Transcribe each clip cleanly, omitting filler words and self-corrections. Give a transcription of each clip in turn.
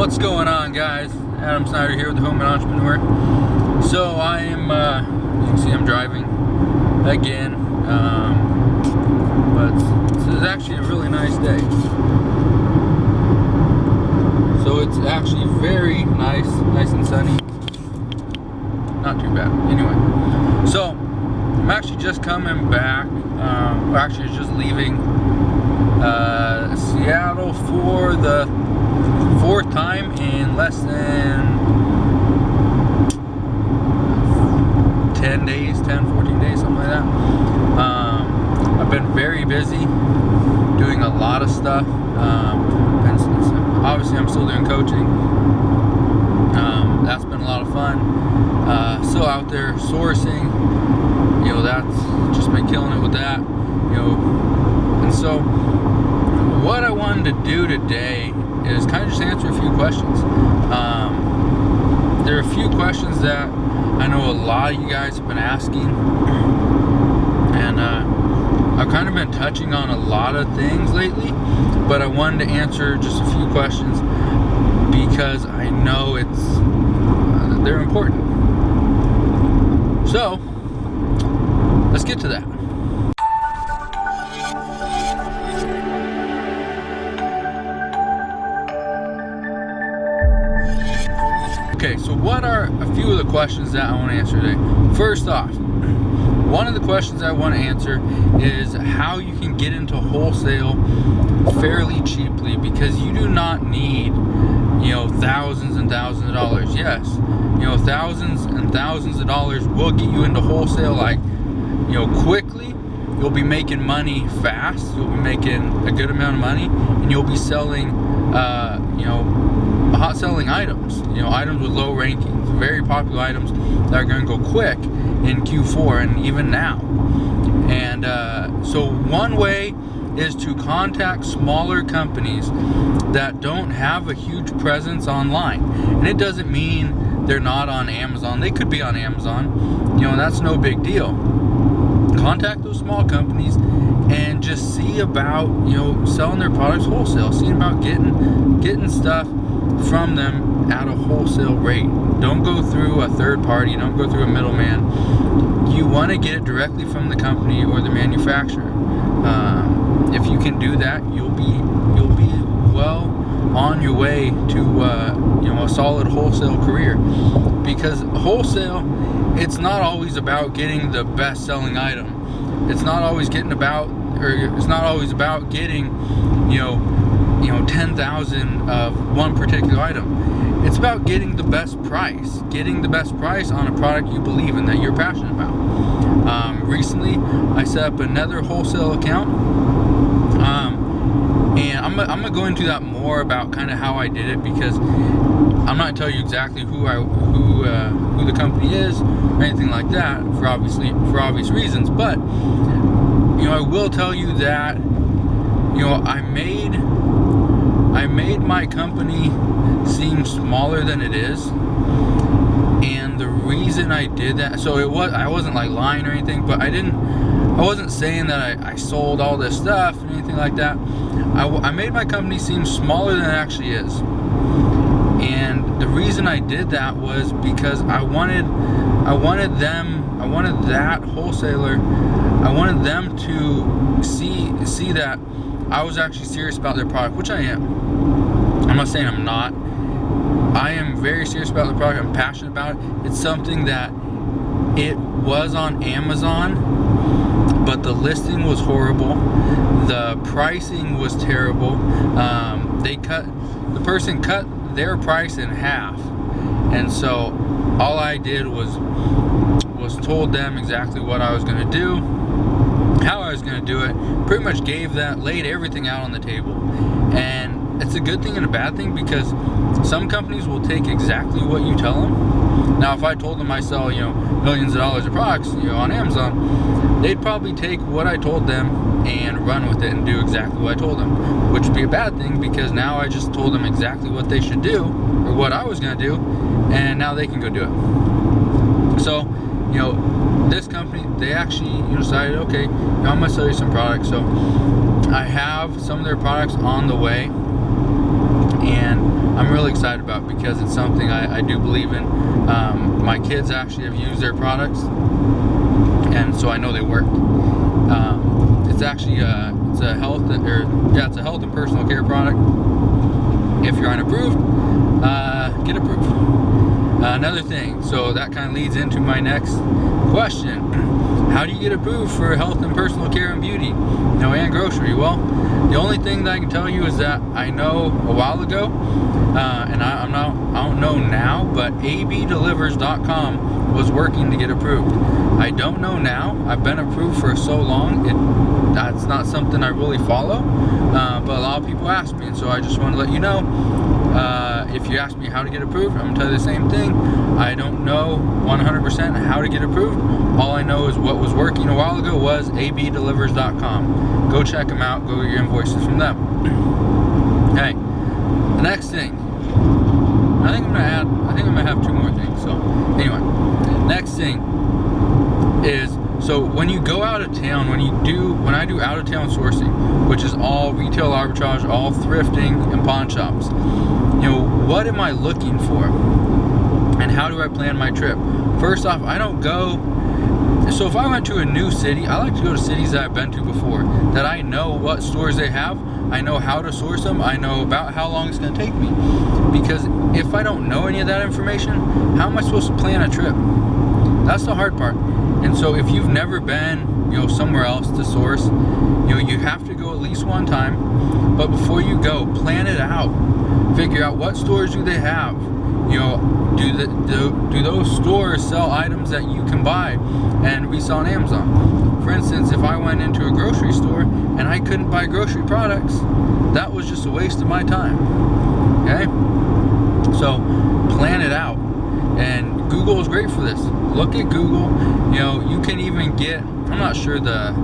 What's going on, guys? Adam Snyder here with the Home and Entrepreneur. So I am, as you can see, I'm driving again, but this is actually a really nice day. So it's actually very nice and sunny. Not too bad. Anyway, so I'm actually just coming back. Actually, just leaving Seattle for the fourth time in less than 10 days, 14 days, something like that. I've been very busy doing a lot of stuff. Obviously, I'm still doing coaching. That's been a lot of fun. Still out there sourcing. You know, that's just been killing it with that. You know, and so what I wanted to do today is kind of just answer a few questions. There are a few questions that I know a lot of you guys have been asking, and I've kind of been touching on a lot of things lately, but I wanted to answer just a few questions because I know they're important. So let's get to that. Okay, so what are a few of the questions that I want to answer today? First off, one of the questions I want to answer is how you can get into wholesale fairly cheaply, because you do not need, you know, thousands and thousands of dollars. Yes, you know, thousands and thousands of dollars will get you into wholesale, like, you know, quickly. You'll be making money fast. You'll be making a good amount of money, and you'll be selling, you know, hot selling items, you know, items with low rankings, very popular items that are going to go quick in Q4 and even now. And so one way is to contact smaller companies that don't have a huge presence online. And it doesn't mean they're not on Amazon. They could be on Amazon, you know, and that's no big deal. Contact those small companies and just see about, you know, selling their products wholesale, seeing about getting stuff from them at a wholesale rate. Don't go through a third party, don't go through a middleman. You want to get it directly from the company or the manufacturer. If you can do that, you'll be well on your way to you know, a solid wholesale career. Because wholesale, it's not always about getting the best selling item. It's not always getting about getting, you know 10,000 of one particular item. It's about getting the best price on a product you believe in, that you're passionate about. Recently, I set up another wholesale account, and I'm gonna go into that more about kind of how I did it, because I'm not gonna tell you exactly who the company is or anything like that, for obvious reasons. But, you know, I will tell you that, you know, I made my company seem smaller than it is. And the reason I did that, so I wasn't like lying or anything, but I wasn't saying that I sold all this stuff and anything like that. I made my company seem smaller than it actually is. And the reason I did that was because I wanted that wholesaler, I wanted them to see that I was actually serious about their product, which I am. I'm not saying I'm not. I am very serious about the product. I'm passionate about it. It's something that it was on Amazon, but the listing was horrible. The pricing was terrible. The person cut their price in half, and so all I did was told them exactly what I was going to do, how I was going to do it, pretty much laid everything out on the table. And it's a good thing and a bad thing, because some companies will take exactly what you tell them. Now, if I told them I sell, you know, millions of dollars of products, you know, on Amazon, they'd probably take what I told them and run with it and do exactly what I told them, which would be a bad thing, because now I just told them exactly what they should do, or what I was going to do, and now they can go do it. So, you know, this company, they actually, you know, decided, okay, now I'm going to sell you some products. So I have some of their products on the way, and I'm really excited about, because it's something I do believe in. My kids actually have used their products, and so I know they work. It's actually it's a health and personal care product. If you're unapproved, get approved. Another thing, so that kind of leads into my next question. How do you get approved for health and personal care and beauty, and grocery? Well, the only thing that I can tell you is that I know a while ago, and I don't know now, but abdelivers.com was working to get approved. I don't know now. I've been approved for so long, that's not something I really follow, but a lot of people ask me, and so I just want to let you know. If you ask me how to get approved, I'm going to tell you the same thing. I don't know 100% how to get approved. All I know is what was working a while ago was abdelivers.com. Go check them out. Go get your invoices from them. Okay, the next thing. I think I'm going to have two more things. So anyway, next thing is, so when you go out of town, when I do out of town sourcing, which is all retail arbitrage, all thrifting and pawn shops, what am I looking for? And how do I plan my trip? First off, I don't go, so if I went to a new city, I like to go to cities that I've been to before, that I know what stores they have, I know how to source them, I know about how long it's going to take me. Because if I don't know any of that information, how am I supposed to plan a trip? That's the hard part. And so if you've never been, somewhere else to source, you have to go at least one time. But before you go, plan it out. Figure out what stores do they have. Do those stores sell items that you can buy and resell on Amazon? For instance, if I went into a grocery store and I couldn't buy grocery products, that was just a waste of my time. Okay? So plan it out. And Google is great for this. Look at Google. You can even get, I'm not sure the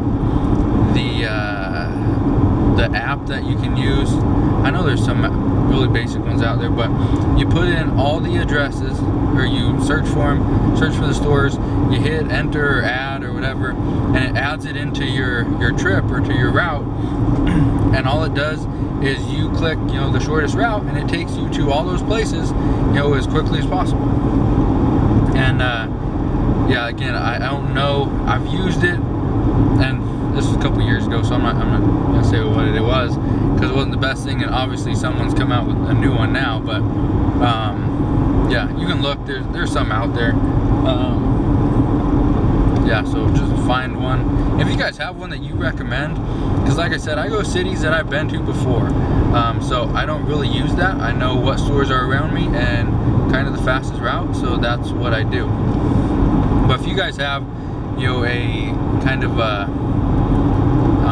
app that you can use. I know there's some really basic ones out there, but you put in all the addresses, or you search for them, search for the stores, you hit enter or add or whatever, and it adds it into your trip or to your route, and all it does is you click the shortest route, and it takes you to all those places as quickly as possible. And yeah, again, I don't know, I've used it, and this was a couple years ago, so I'm not gonna say what it was, because it wasn't the best thing, and obviously someone's come out with a new one now. But yeah, you can look. There's some out there. Yeah, so just find one. If you guys have one that you recommend, because like I said, I go cities that I've been to before, so I don't really use that. I know what stores are around me and kind of the fastest route, so that's what I do. But if you guys have a kind of I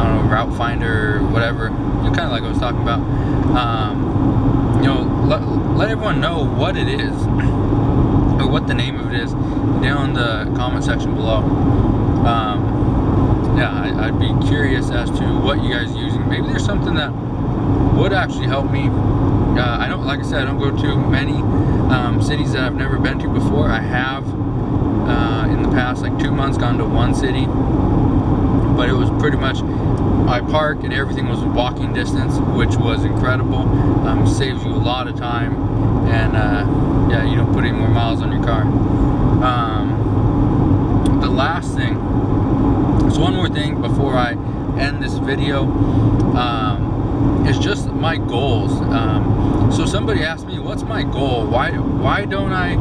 don't know, route finder or whatever, kind of like I was talking about, let everyone know what it is, or what the name of it is, down in the comment section below. Yeah, I'd be curious as to what you guys are using. Maybe there's something that would actually help me. I don't, like I said, I don't go to many cities that I've never been to before. I have in the past, like 2 months, gone to one city, but it was pretty much, I parked and everything was walking distance, which was incredible. Saves you a lot of time, and yeah, you don't put any more miles on your car. The last thing, so one more thing before I end this video, is just my goals. So somebody asked me, what's my goal? Why don't I,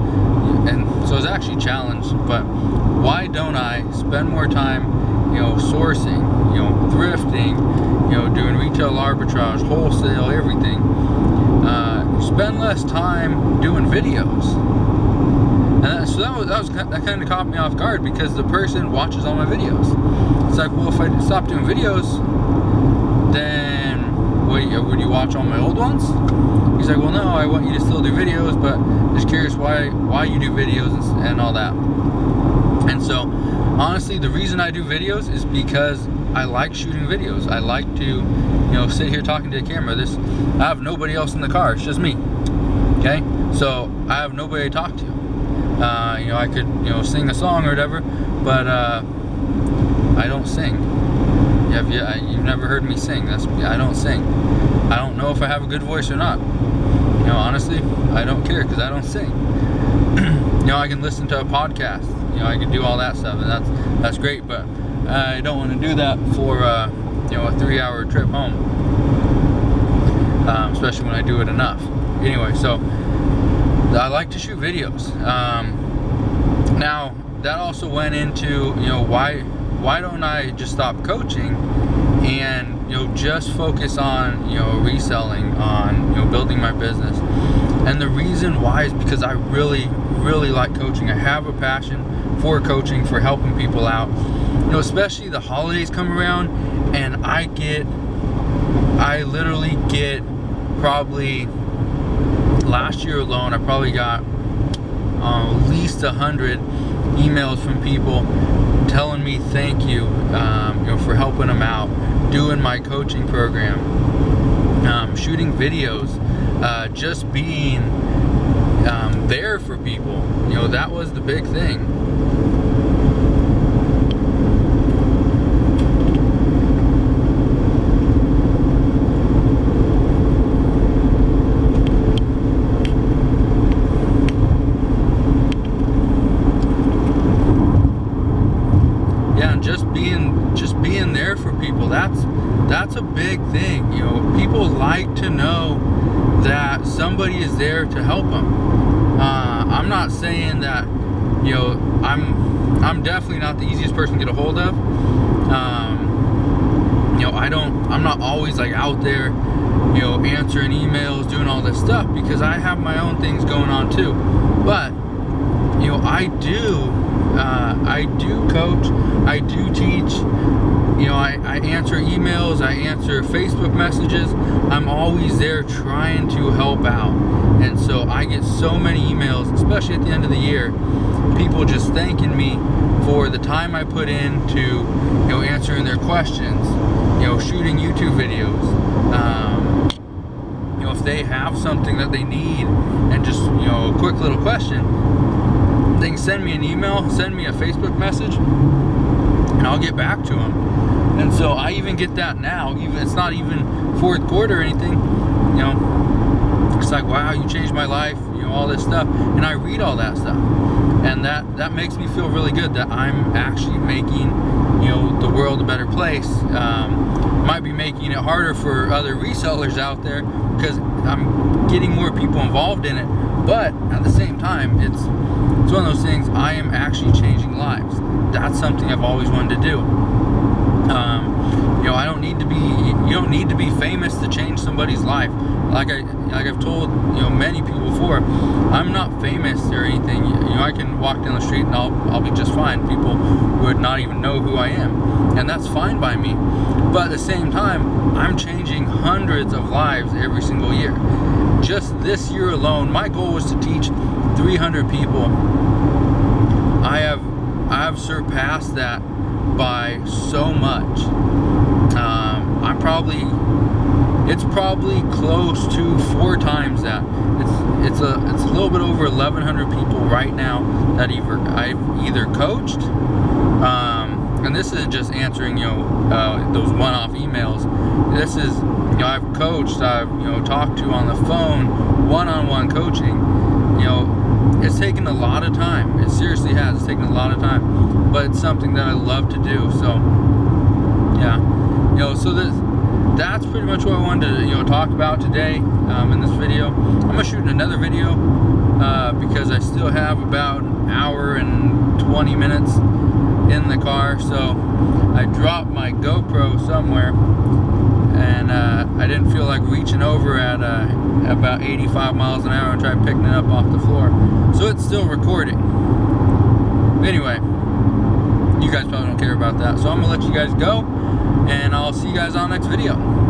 and so it's actually challenged, but why don't I spend more time sourcing, thrifting, doing retail arbitrage, wholesale, everything. Spend less time doing videos. And so that kind of caught me off guard, because the person watches all my videos. It's like, well, if I stop doing videos, then would you watch all my old ones? He's like, well, no, I want you to still do videos, but just curious why you do videos and all that. And so, honestly, the reason I do videos is because I like shooting videos. I like to, sit here talking to the camera. I have nobody else in the car. It's just me. Okay? So, I have nobody to talk to. I could, sing a song or whatever, but I don't sing. You've never heard me sing. I don't sing. I don't know if I have a good voice or not. You know, honestly, I don't care because I don't sing. You know, I can listen to a podcast. You know, I can do all that stuff, and that's great. But I don't want to do that for you know, a 3-hour trip home, especially when I do it enough. Anyway, so I like to shoot videos. Now that also went into, you know, why don't I just stop coaching and, you know, just focus on, you know, reselling, on, you know, building my business. And the reason why is because I really like coaching. I have a passion for coaching, for helping people out. You know, especially the holidays come around, and I literally get, probably last year alone, I probably got at least 100 emails from people telling me thank you, you know, for helping them out, doing my coaching program, shooting videos, just being there for people. You know, that was the big thing. Just being there for people, that's a big thing. You know, people like to know that somebody is there to help them. I'm not saying that, you know, I'm definitely not the easiest person to get a hold of. You know, I'm not always like out there, you know, answering emails, doing all this stuff, because I have my own things going on too. But, you know, I do coach, I do teach, you know, I answer emails, I answer Facebook messages. I'm always there trying to help out. And so I get so many emails, especially at the end of the year, people just thanking me for the time I put into, you know, answering their questions, you know, shooting YouTube videos. You know, if they have something that they need and just, you know, a quick little question, they can send me an email, send me a Facebook message, and I'll get back to them. And so I even get that now. Even it's not even fourth quarter or anything. You know, it's like, wow, you changed my life. You know, all this stuff, and I read all that stuff, and that makes me feel really good that I'm actually making, you know, the world a better place. Might be making it harder for other resellers out there because I'm getting more people involved in it. But at the same time, it's one of those things. I am actually changing lives. That's something I've always wanted to do. You know, you don't need to be famous to change somebody's life. Like I've told, you know, many people before, I'm not famous or anything. You know, I can walk down the street and I'll be just fine. People would not even know who I am, and that's fine by me. But at the same time, I'm changing hundreds of lives every single year. Just this year alone, my goal was to teach 300 people. I have surpassed that by so much. It's probably close to 4 times that. It's a little bit over 1,100 people right now that I've either coached, and this isn't just answering, you know, those one-off emails. This is, you know, I've coached, I've, you know, talked to on the phone, one-on-one coaching. You know, it's taken a lot of time. It seriously has. It's taken a lot of time, but it's something that I love to do. So, yeah, you know, so that's pretty much what I wanted to, you know, talk about today in this video. I'm gonna shoot another video because I still have about an hour and 20 minutes in the car. So I dropped my GoPro somewhere, and I didn't feel like reaching over at about 85 miles an hour and try picking it up off the floor. So it's still recording. Anyway, you guys probably don't care about that. So I'm gonna let you guys go, and I'll see you guys on the next video.